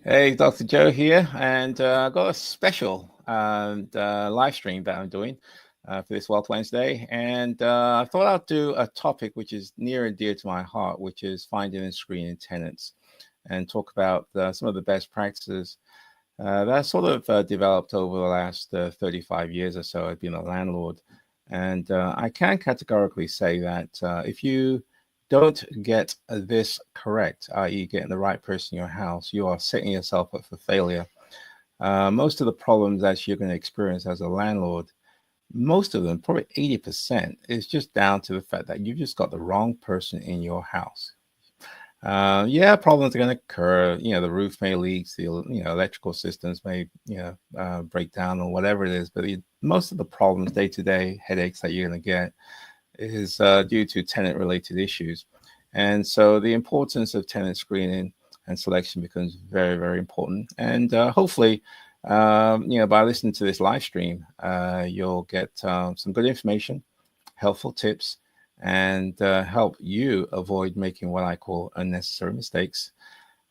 Hey, Dr. Joe here, and I got a special live stream that I'm doing for this Wealth Wednesday. And I thought I'd do a topic which is near and dear to my heart, which is finding and screening tenants, and talk about some of the best practices that sort of developed over the last 35 years or so. I've been a landlord, and I can categorically say that if you don't get this correct, i.e., getting the right person in your house, you are setting yourself up for failure. Most of the problems that you're going to experience as a landlord, most of them, probably 80%, is just down to the fact that you've just got the wrong person in your house. Yeah, problems are going to occur. The roof may leak, the electrical systems may break down or whatever it is. But most of the problems, day-to-day headaches that you're going to get is due to tenant-related issues. And so the importance of tenant screening and selection becomes very, very important. And hopefully, by listening to this live stream, you'll get some good information, helpful tips, and help you avoid making what I call unnecessary mistakes.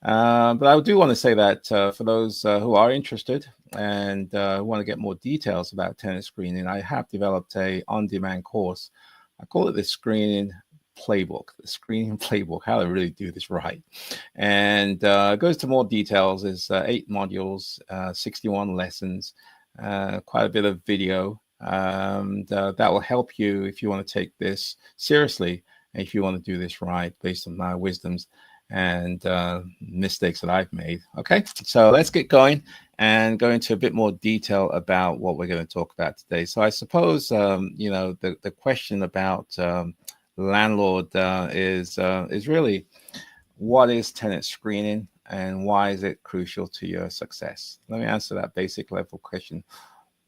But I do want to say that for those who are interested and want to get more details about tenant screening, I have developed a on-demand course. I call it the Screening Playbook, how to really do this right. And it goes to more details. There's 8 modules, 61 lessons, quite a bit of video. That will help you if you want to take this seriously, and if you want to do this right based on my wisdoms and mistakes that I've made. Okay, so let's get going and go into a bit more detail about what we're going to talk about today. So I suppose the question about landlord is really, what is tenant screening and why is it crucial to your success? Let me answer that basic level question.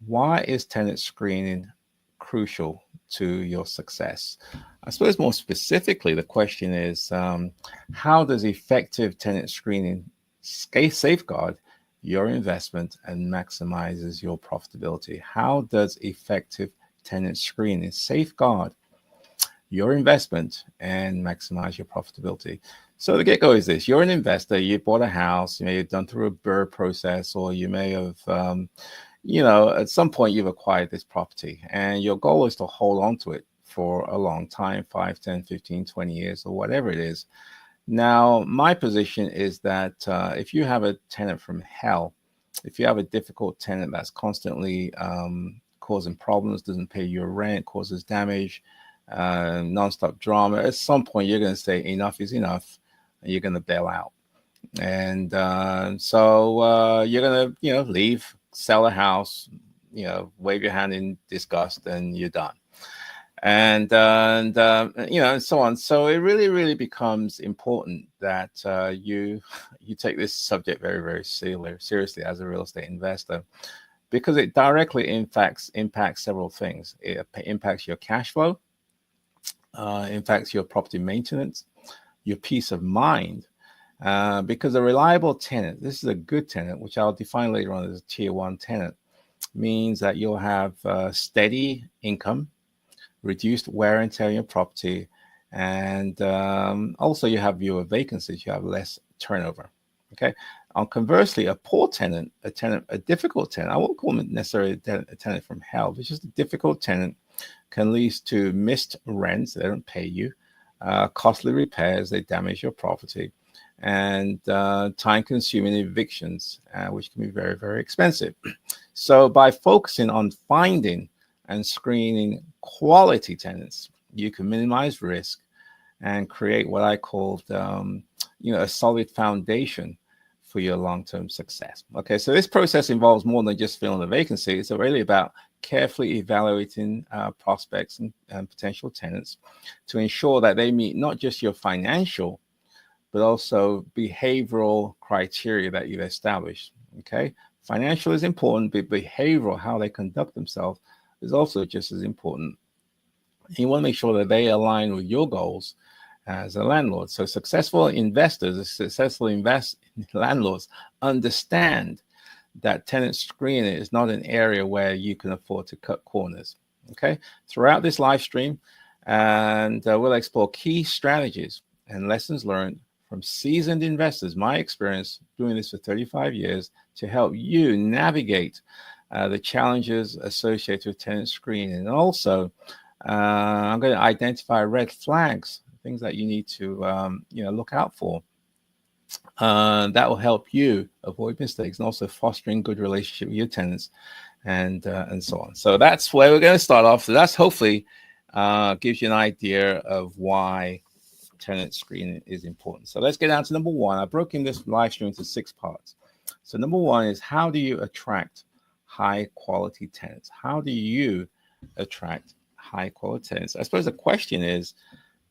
Why is tenant screening crucial to your success? I suppose more specifically, the question is, how does effective tenant screening safeguard your investment and maximizes your profitability? How does effective tenant screening safeguard your investment and maximize your profitability? So the get-go is this: you're an investor, you bought a house, you may have done through a BRRRR process, or you may have at some point you've acquired this property and your goal is to hold on to it for a long time, 5, 10, 15, 20 years, or whatever it is. Now, my position is that if you have a tenant from hell, if you have a difficult tenant that's constantly causing problems, doesn't pay your rent, causes damage, nonstop drama, at some point you're going to say enough is enough, and you're going to bail out. And so you're going to, leave, sell a house, wave your hand in disgust, and you're done. And so on. So it really, really becomes important that you take this subject very, very seriously as a real estate investor, because it directly impacts several things. It impacts your cash flow, impacts your property maintenance, your peace of mind. Because a reliable tenant, this is a good tenant, which I'll define later on as a tier 1 tenant, means that you'll have steady income, reduced wear and tear on your property, and also you have fewer vacancies, you have less turnover. Okay. Conversely, a poor tenant, a difficult tenant, I won't call them necessarily a tenant from hell, but just a difficult tenant, can lead to missed rents. They don't pay you, costly repairs, they damage your property, and time-consuming evictions, which can be very, very expensive. So by focusing on finding and screening quality tenants, you can minimize risk and create what I call, a solid foundation for your long-term success. Okay, so this process involves more than just filling a vacancy. It's really about carefully evaluating prospects and potential tenants to ensure that they meet not just your financial, but also behavioral criteria that you've established. Okay, financial is important, but behavioral, how they conduct themselves, is also just as important. You want to make sure that they align with your goals as a landlord. So successful investors, successful landlords understand that tenant screening is not an area where you can afford to cut corners. Okay, throughout this live stream, and we'll explore key strategies and lessons learned from seasoned investors, my experience doing this for 35 years, to help you navigate the challenges associated with tenant screening. And also, I'm going to identify red flags, things that you need to look out for. That will help you avoid mistakes and also fostering good relationship with your tenants and so on. So that's where we're going to start off. So that's hopefully gives you an idea of why tenant screening is important. So let's get down to number one. I've broken this live stream into 6 parts. So number one is, how do you attract high quality tenants? How do you attract high quality tenants? I suppose the question is,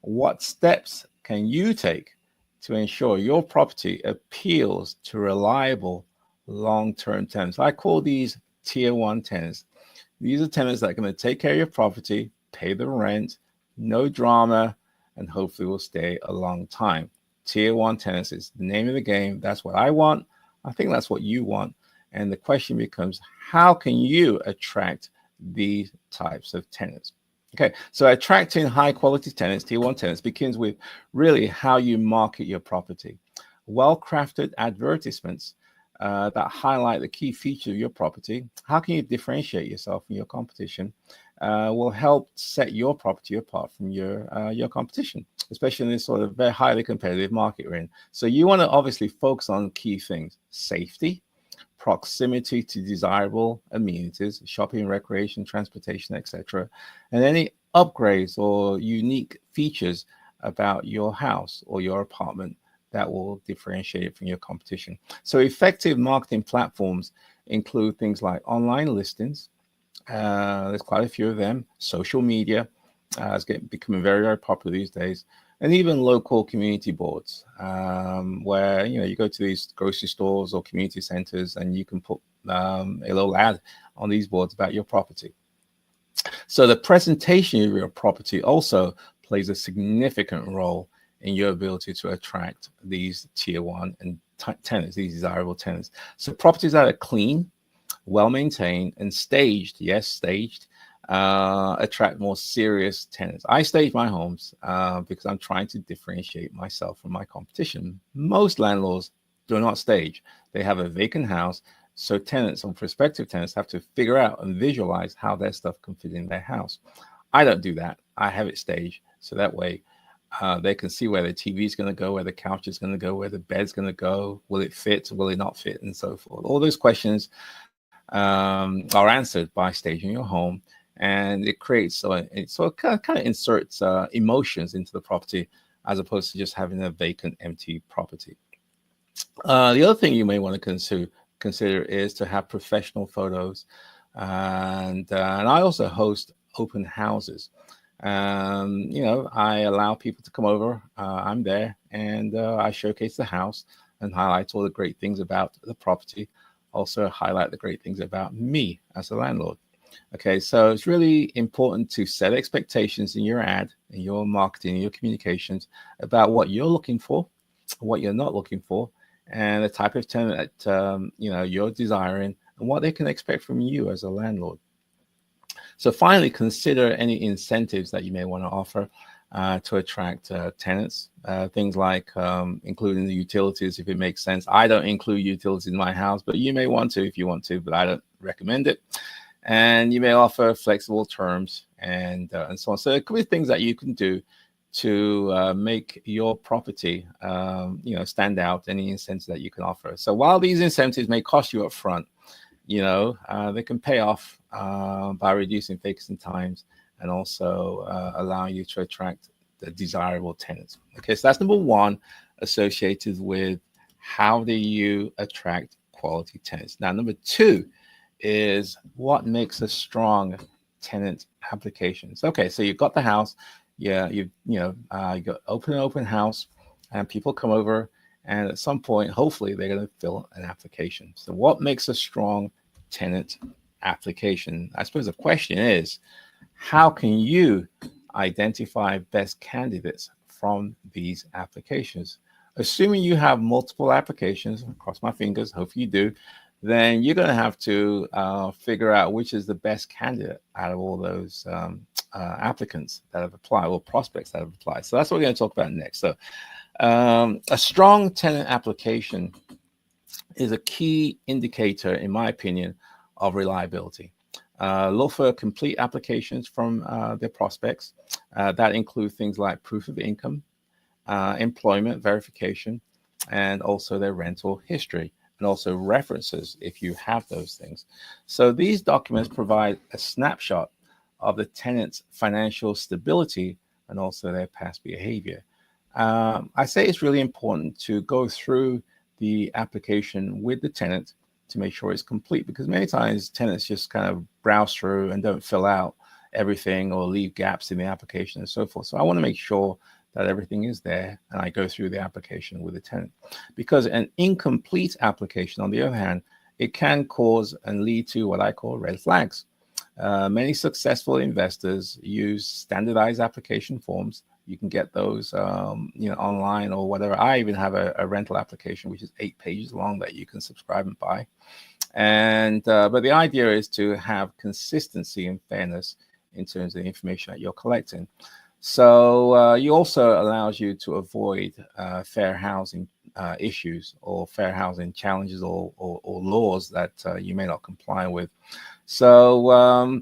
what steps can you take to ensure your property appeals to reliable long-term tenants? I call these tier 1 tenants. These are tenants that are going to take care of your property, pay the rent, no drama, and hopefully will stay a long time. Tier 1 tenants is the name of the game. That's what I want. I think that's what you want. And the question becomes, how can you attract these types of tenants? Okay, so attracting high quality tenants, tier 1 tenants, begins with really how you market your property. Well-crafted advertisements that highlight the key features of your property. How can you differentiate yourself from your competition? Will help set your property apart from your competition, especially in this sort of very highly competitive market we're in. So you want to obviously focus on key things: safety, proximity to desirable amenities, shopping, recreation, transportation, etc., and any upgrades or unique features about your house or your apartment that will differentiate it from your competition. So effective marketing platforms include things like online listings. There's quite a few of them. Social media is becoming very, very popular these days. And even local community boards, where you go to these grocery stores or community centers, and you can put a little ad on these boards about your property. So the presentation of your property also plays a significant role in your ability to attract these tier 1 and tenants, these desirable tenants. So properties that are clean, well maintained, and staged, yes, staged, attract more serious tenants. I stage my homes because I'm trying to differentiate myself from my competition. Most landlords do not stage. They have a vacant house, so tenants or prospective tenants have to figure out and visualize how their stuff can fit in their house. I don't do that. I have it staged, so that way they can see where the TV is going to go, where the couch is going to go, where the bed's going to go, will it fit, will it not fit, and so forth. All those questions are answered by staging your home, and it creates it sort of kind of inserts emotions into the property, as opposed to just having a vacant, empty property. The other thing you may want to consider is to have professional photos, and I also host open houses. I allow people to come over. I'm there, and I showcase the house and highlight all the great things about the property. Also highlight the great things about me as a landlord. Okay, so it's really important to set expectations in your ad, in your marketing, in your communications about what you're looking for, what you're not looking for, and the type of tenant that you're desiring, and what they can expect from you as a landlord. So finally, consider any incentives that you may want to offer to attract tenants. Things like including the utilities, if it makes sense. I don't include utilities in my house, but you may want to if you want to, but I don't recommend it. And you may offer flexible terms and so on. So it could be things that you can do to make your property stand out, any incentives that you can offer. So while these incentives may cost you up front, they can pay off by reducing vacancy times and also allowing you to attract the desirable tenants. Okay, so that's number one, associated with how do you attract quality tenants. Now, number two is what makes a strong tenant applications. Okay, so you've got the house, you got open house, and people come over, and at some point, hopefully, they're going to fill an application. So what makes a strong tenant application? I suppose the question is, how can you identify best candidates from these applications? Assuming you have multiple applications, cross my fingers, hopefully you do, then you're going to have to figure out which is the best candidate out of all those applicants that have applied, or prospects that have applied. So that's what we're going to talk about next. So A strong tenant application is a key indicator, in my opinion, of reliability. Look for complete applications from their prospects. That include things like proof of income, employment verification, and also their rental history, and also references if you have those things. So these documents provide a snapshot of the tenant's financial stability and also their past behavior. I say it's really important to go through the application with the tenant to make sure it's complete, because many times tenants just kind of browse through and don't fill out everything or leave gaps in the application and so forth. So I want to make sure that everything is there, and I go through the application with the tenant. Because an incomplete application, on the other hand, it can cause and lead to what I call red flags. Many successful investors use standardized application forms. You can get those, online or whatever. I even have a rental application which is 8 pages long that you can subscribe and buy. And but the idea is to have consistency and fairness in terms of the information that you're collecting. So you also allows you to avoid fair housing issues or fair housing challenges or laws that you may not comply with. So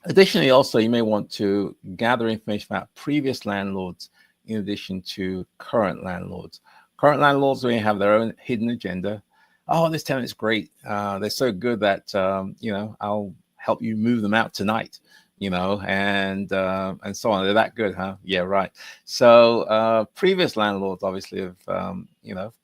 additionally, also, you may want to gather information about previous landlords in addition to current landlords. Current landlords may have their own hidden agenda. Oh, this tenant is great. They're so good that, I'll help you move them out tonight, and so on. They're that good, huh? Yeah, right. So previous landlords obviously have,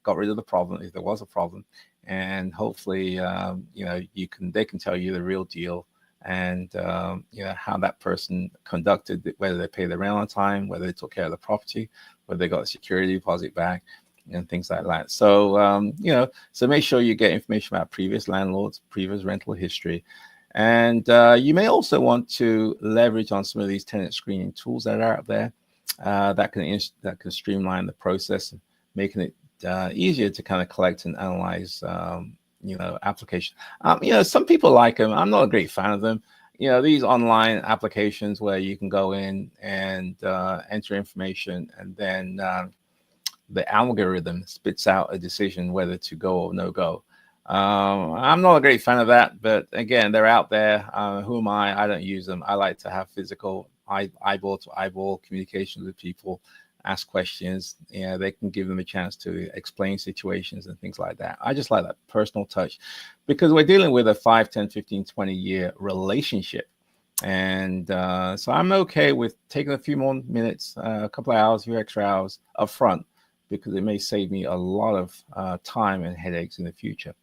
got rid of the problem if there was a problem. And hopefully, they can tell you the real deal, and how that person conducted it, whether they paid the rent on time, whether they took care of the property, whether they got a security deposit back, and things like that. So so make sure you get information about previous landlords, previous rental history. And you may also want to leverage on some of these tenant screening tools that are out there that can streamline the process, making it easier to kind of collect and analyze application. Some people like them. I'm not a great fan of them. These online applications where you can go in and enter information, and then the algorithm spits out a decision whether to go or no go. I'm not a great fan of that, but again, they're out there. Who am I? I don't use them. I like to have physical eyeball to eyeball communication with people, ask questions. They can give them a chance to explain situations and things like that. I just like that personal touch, because we're dealing with a 5, 10, 15, 20-year relationship. And so I'm okay with taking a few more minutes, a couple of hours, a few extra hours up front, because it may save me a lot of time and headaches in the future.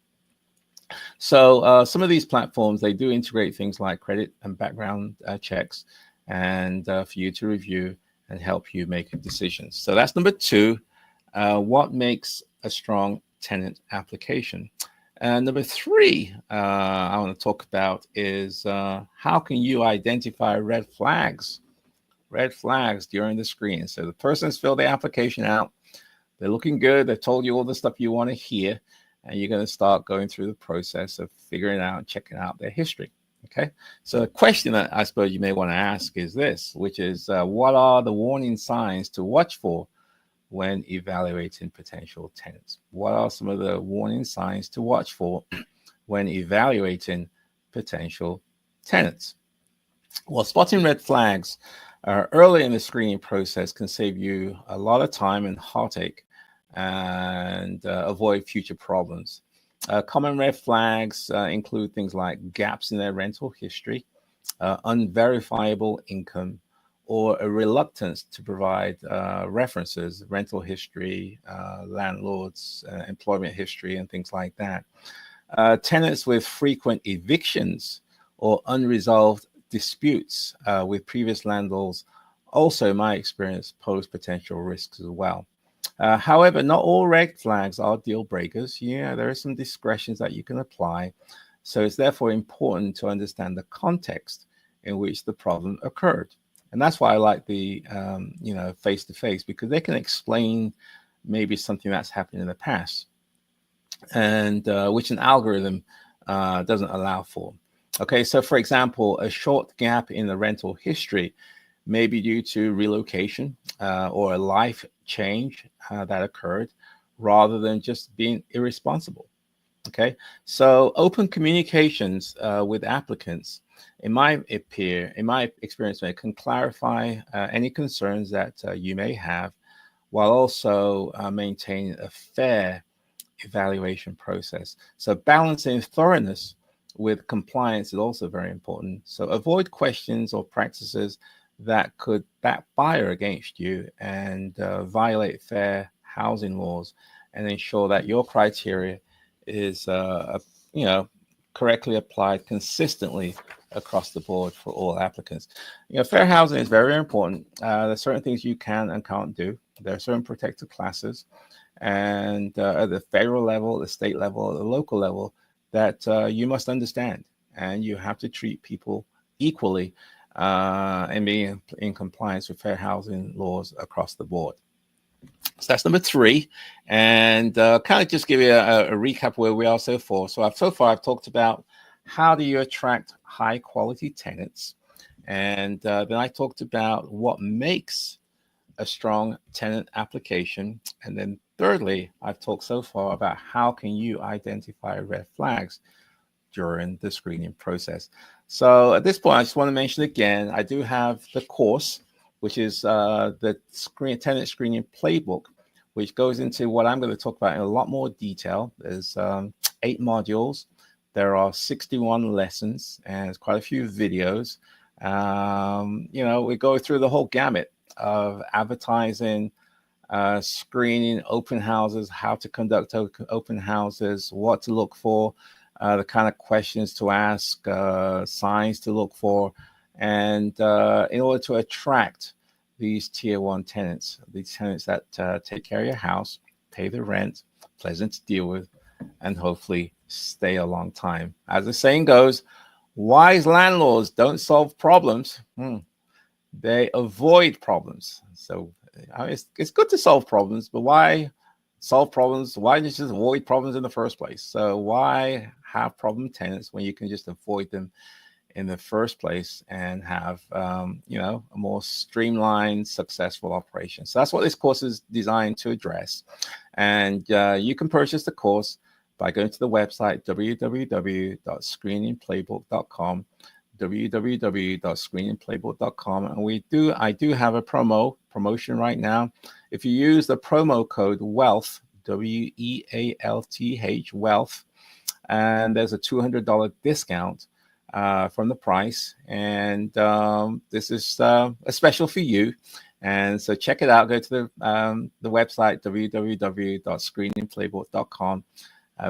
So some of these platforms, they do integrate things like credit and background checks, and for you to review and help you make decisions. So that's number 2. What makes a strong tenant application? And number 3, I want to talk about is how can you identify red flags? Red flags during the screen. So the person has filled the application out. They're looking good. They've told you all the stuff you want to hear. And you're going to start going through the process of figuring out and checking out their history. Okay. So a question that I suppose you may want to ask is this, which is what are the warning signs to watch for when evaluating potential tenants? What are some of the warning signs to watch for when evaluating potential tenants? Well, spotting red flags early in the screening process can save you a lot of time and heartache, and avoid future problems. Common red flags include things like gaps in their rental history, unverifiable income, or a reluctance to provide references, rental history, landlords, employment history, and things like that. Tenants with frequent evictions or unresolved disputes with previous landlords also, in my experience, pose potential risks as well. However, not all red flags are deal breakers. Yeah, there are some discretions that you can apply. So it's therefore important to understand the context in which the problem occurred. And that's why I like the, face-to-face, because they can explain maybe something that's happened in the past, and which an algorithm doesn't allow for. Okay, so for example, a short gap in the rental history may be due to relocation or a life change that occurred rather than just being irresponsible. Okay, so open communications with applicants, in my experience, can clarify any concerns that you may have, while also maintaining a fair evaluation process. So balancing thoroughness with compliance is also very important. So avoid questions or practices that could backfire against you and violate fair housing laws, and ensure that your criteria is you know correctly applied consistently across the board for all applicants. Fair housing is very important. There's certain things you can and can't do. There are certain protected classes, and at the federal level, the state level, the local level, that you must understand, and you have to treat people equally and be in compliance with fair housing laws across the board. So that's number 3, and kind of just give you a recap where we are so far. So I've talked about how do you attract high quality tenants, and then I talked about what makes a strong tenant application, and then thirdly, I've talked so far about how can you identify red flags during the screening process. So at this point, I just want to mention again, I do have the course, which is the tenant screening playbook, which goes into what I'm going to talk about in a lot more detail. There's 8 modules. There are 61 lessons, and there's quite a few videos. We go through the whole gamut of advertising, screening, open houses, how to conduct open houses, what to look for, the kind of questions to ask, signs to look for, and in order to attract these tier 1 tenants, these tenants that take care of your house, pay the rent, pleasant to deal with, and hopefully stay a long time. As the saying goes, wise landlords don't solve problems. They avoid problems. So it's good to solve problems, but why solve problems? Why just avoid problems in the first place? So why have problem tenants when you can just avoid them in the first place and have a more streamlined, successful operation? So that's what this course is designed to address. And you can purchase the course by going to the website www.screeningplaybook.com, www.screeningplaybook.com, and I do have a promotion right now. If you use the promo code WEALTH, WEALTH, wealth, and there's a $200 discount from the price, and this is a special for you. And so check it out. Go to the website www.screeningplaybook.com.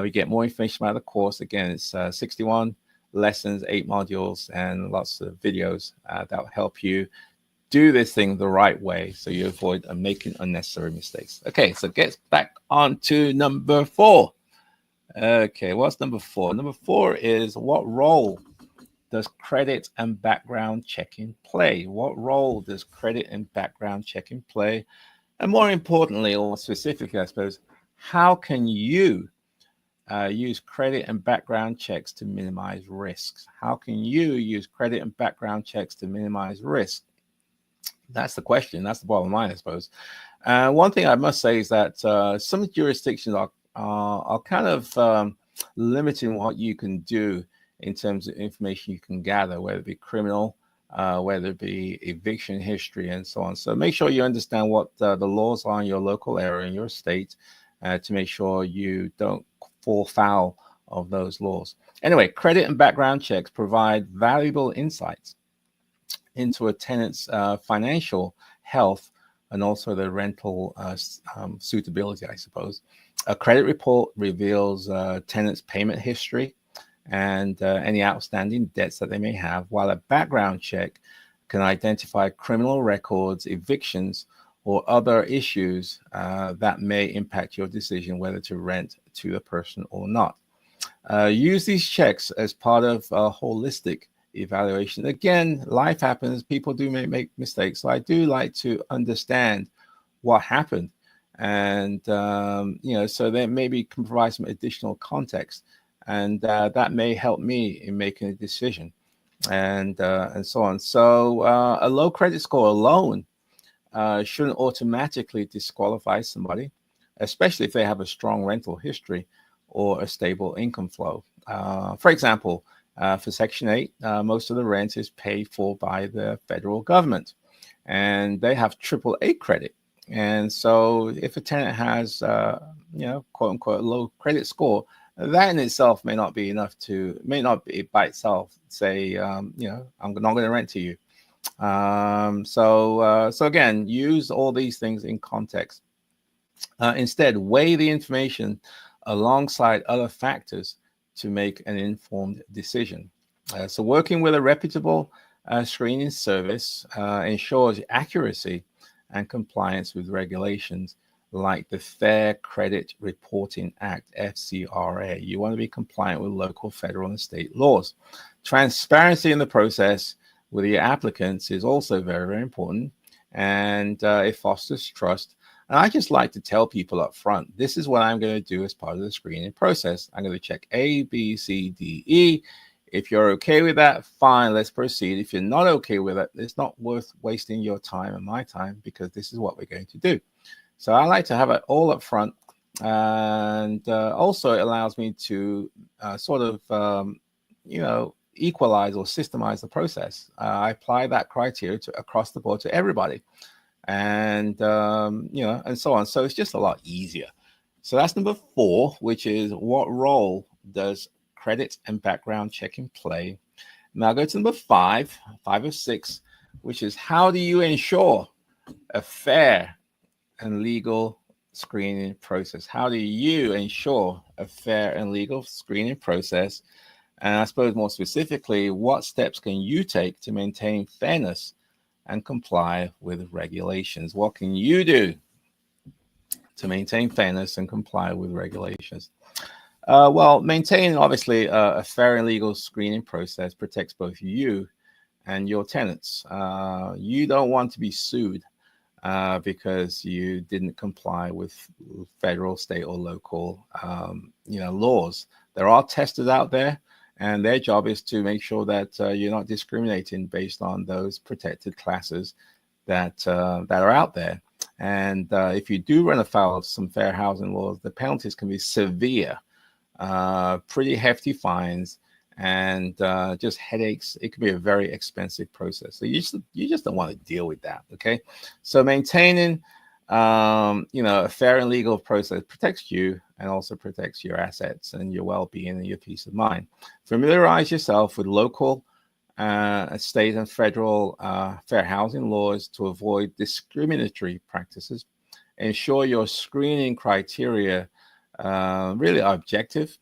We get more information about the course. Again, it's 61 lessons, 8 modules, and lots of videos that will help you do this thing the right way so you avoid making unnecessary mistakes. Okay, so get back on to number 4. Okay, what's number 4? Number 4 is, what role does credit and background checking play? What role does credit and background checking play? And more importantly, or specifically, I suppose, how can you use credit and background checks to minimize risks? How can you use credit and background checks to minimize risk? That's the question. That's the bottom line, I suppose. One thing I must say is that some jurisdictions are kind of limiting what you can do in terms of information you can gather, whether it be criminal, whether it be eviction history, and so on. So make sure you understand what the laws are in your local area, in your state, to make sure you don't fall foul of those laws. Anyway, credit and background checks provide valuable insights into a tenant's financial health and also the rental suitability, I suppose. A credit report reveals tenants' payment history and any outstanding debts that they may have, while a background check can identify criminal records, evictions, or other issues that may impact your decision whether to rent to the person or not. Use these checks as part of a holistic evaluation. Again, life happens. People do make mistakes. So I do like to understand what happened. And, so that maybe can provide some additional context. And that may help me in making a decision and so on. So a low credit score alone shouldn't automatically disqualify somebody, especially if they have a strong rental history or a stable income flow. For example, for Section 8, most of the rent is paid for by the federal government, and they have AAA credit. And so if a tenant has, quote unquote, low credit score, that in itself may not be by itself say, I'm not going to rent to you. So again, use all these things in context. Instead, weigh the information alongside other factors to make an informed decision. So working with a reputable screening service ensures accuracy and compliance with regulations like the Fair Credit Reporting Act, FCRA. You want to be compliant with local, federal, and state laws. Transparency in the process with your applicants is also very, very important, and it fosters trust. And I just like to tell people up front, this is what I'm going to do as part of the screening process. I'm going to check A, B, C, D, E. If you're okay with that, fine, let's proceed. If you're not okay with it, it's not worth wasting your time and my time, because this is what we're going to do. So I like to have it all up front. And also it allows me to equalize or systemize the process. I apply that criteria across the board to everybody, and and so on. So it's just a lot easier. So that's number 4, which is what role does credit and background checking play? Now go to number 5 of 6, which is how do you ensure a fair and legal screening process? How do you ensure a fair and legal screening process? And I suppose more specifically, what steps can you take to maintain fairness and comply with regulations? What can you do to maintain fairness and comply with regulations? Well, maintaining obviously a fair and legal screening process protects both you and your tenants. You don't want to be sued because you didn't comply with federal, state, or local laws. There are testers out there, and their job is to make sure that you're not discriminating based on those protected classes that are out there. And if you do run afoul of some fair housing laws, the penalties can be severe, pretty hefty fines, and just headaches. It can be a very expensive process. So you just don't want to deal with that. Okay, so maintaining a fair and legal process protects you and also protects your assets and your well-being and your peace of mind. Familiarize yourself with local, state, and federal fair housing laws to avoid discriminatory practices. Ensure your screening criteria really are objective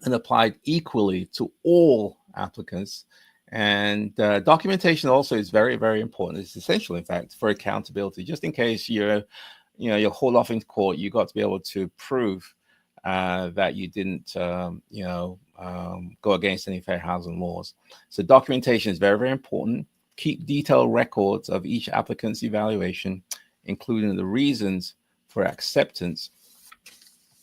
and applied equally to all applicants. And documentation also is very, very important. It's essential, in fact, for accountability. Just in case you're hauled off in court, you got to be able to prove that you didn't, go against any fair housing laws. So documentation is very, very important. Keep detailed records of each applicant's evaluation, including the reasons for acceptance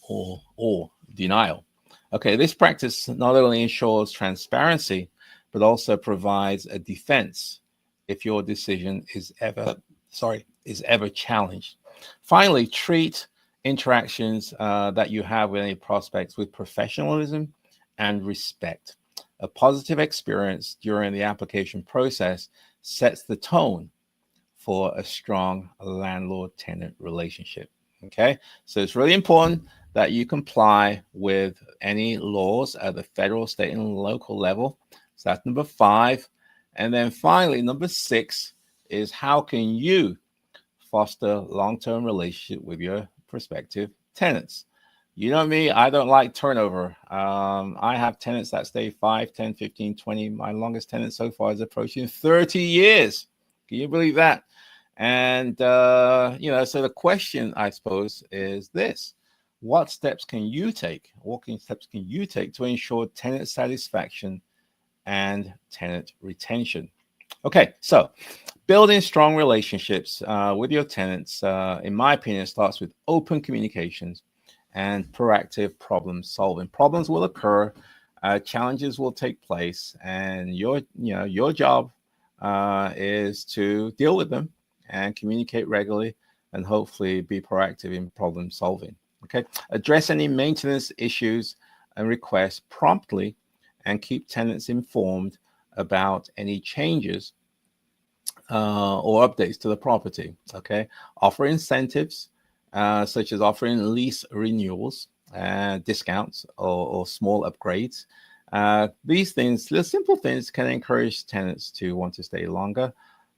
or denial. Okay, this practice not only ensures transparency, but also provides a defense if your decision is ever challenged. Finally, treat interactions that you have with any prospects with professionalism and respect. A positive experience during the application process sets the tone for a strong landlord-tenant relationship. Okay, so it's really important that you comply with any laws at the federal, state, and local level. So that's number 5. And then finally, number 6 is how can you foster long-term relationship with your prospective tenants? You know me, I don't like turnover. I have tenants that stay 5, 10, 15, 20. My longest tenant so far is approaching 30 years. Can you believe that? And, so the question, I suppose, is this. What steps can you take? What steps can you take to ensure tenant satisfaction and tenant retention? Okay, so building strong relationships with your tenants, in my opinion, starts with open communications and proactive problem solving. Problems will occur, challenges will take place, and your job is to deal with them and communicate regularly, and hopefully be proactive in problem solving. Okay, address any maintenance issues and requests promptly, and keep tenants informed about any changes or updates to the property. Okay, offer incentives such as offering lease renewals, discounts, or small upgrades. These things, the simple things, can encourage tenants to want to stay longer.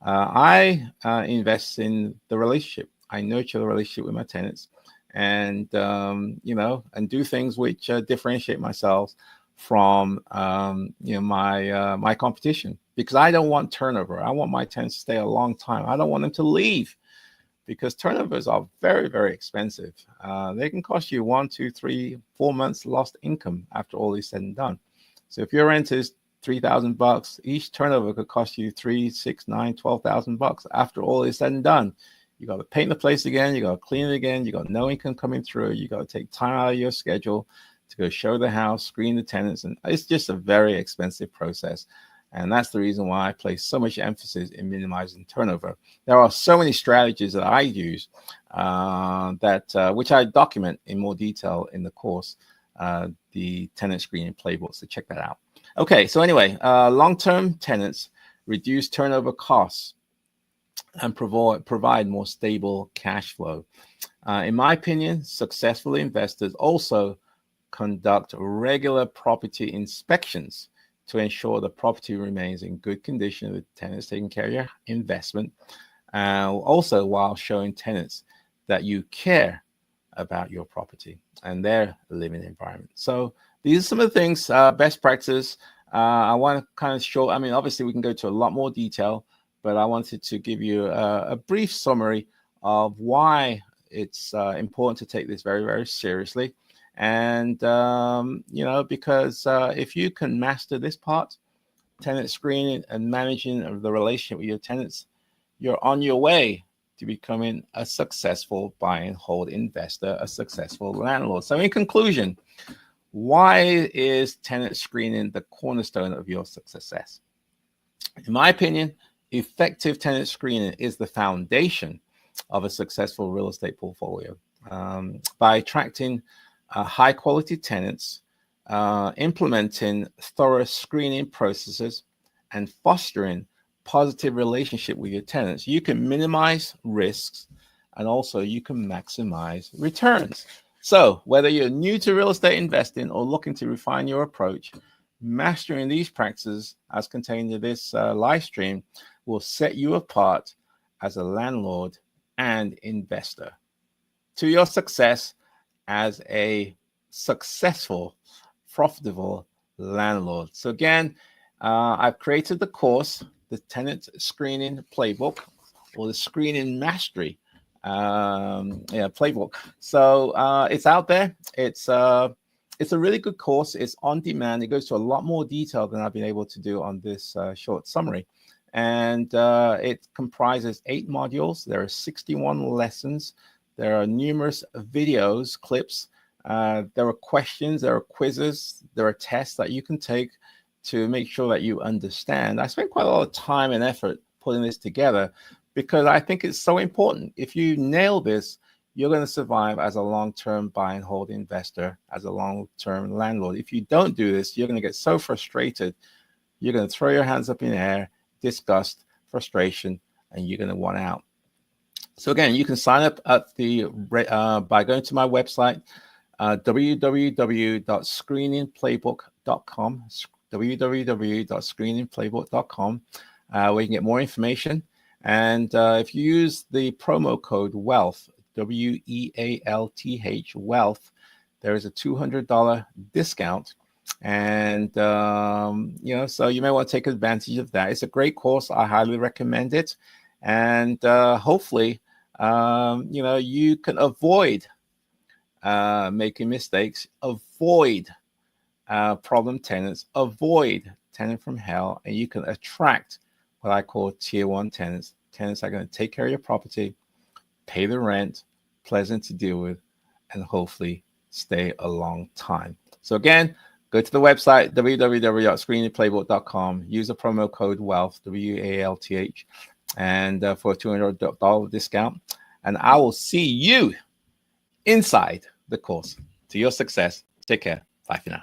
I invest in the relationship. I nurture the relationship with my tenants, and and do things which differentiate myself from my competition, because I don't want turnover. I want my tenants to stay a long time. I don't want them to leave, because turnovers are very, very expensive. They can cost you 1, 2, 3, 4 months lost income after all is said and done. So if your rent is $3,000, each turnover could cost you $3, 6, 9, $12,000 after all is said and done. You got to paint the place again. You got to clean it again. You got no income coming through. You got to take time out of your schedule to go show the house, screen the tenants, and it's just a very expensive process. And that's the reason why I place so much emphasis in minimizing turnover. There are so many strategies that I use which I document in more detail in the course, the tenant screening playbook. So check that out. Okay, so anyway, long-term tenants reduce turnover costs and provide more stable cash flow. In my opinion, successful investors also conduct regular property inspections to ensure the property remains in good condition, the tenants taking care of your investment, also while showing tenants that you care about your property and their living environment. So these are some of the things, best practices. I want to kind of show, obviously we can go to a lot more detail, but I wanted to give you a brief summary of why it's important to take this very, very seriously. And, because if you can master this part, tenant screening and managing the relationship with your tenants, you're on your way to becoming a successful buy and hold investor, a successful landlord. So in conclusion, why is tenant screening the cornerstone of your success? In my opinion, effective tenant screening is the foundation of a successful real estate portfolio. By attracting high quality tenants, implementing thorough screening processes, and fostering positive relationship with your tenants, you can minimize risks, and also you can maximize returns. So whether you're new to real estate investing or looking to refine your approach, mastering these practices as contained in this live stream will set you apart as a landlord and investor to your success as a successful, profitable landlord. So again, I've created the course, the Tenant Screening Playbook, or the Screening Mastery playbook. So it's out there. It's a really good course. It's on demand. It goes to a lot more detail than I've been able to do on this short summary. And it comprises 8 modules. There are 61 lessons. There are numerous videos, clips. There are questions, there are quizzes, there are tests that you can take to make sure that you understand. I spent quite a lot of time and effort putting this together because I think it's so important. If you nail this, you're going to survive as a long-term buy and hold investor, as a long-term landlord. If you don't do this, you're going to get so frustrated. You're going to throw your hands up in the air, disgust, frustration, and you're going to want out. So again, you can sign up at by going to my website, www.screeningplaybook.com, www.screeningplaybook.com, where you can get more information. And if you use the promo code WEALTH, WEALTH, WEALTH, there is a $200 discount. And, so you may want to take advantage of that. It's a great course. I highly recommend it. And hopefully, you can avoid making mistakes, avoid problem tenants, avoid tenant from hell, and you can attract what I call tier 1 tenants. Tenants are going to take care of your property, pay the rent, pleasant to deal with, and hopefully stay a long time. So again, go to the website, www.screeningplaybook.com, use the promo code WEALTH, WEALTH, and for a $200 discount. And I will see you inside the course. To your success. Take care. Bye for now.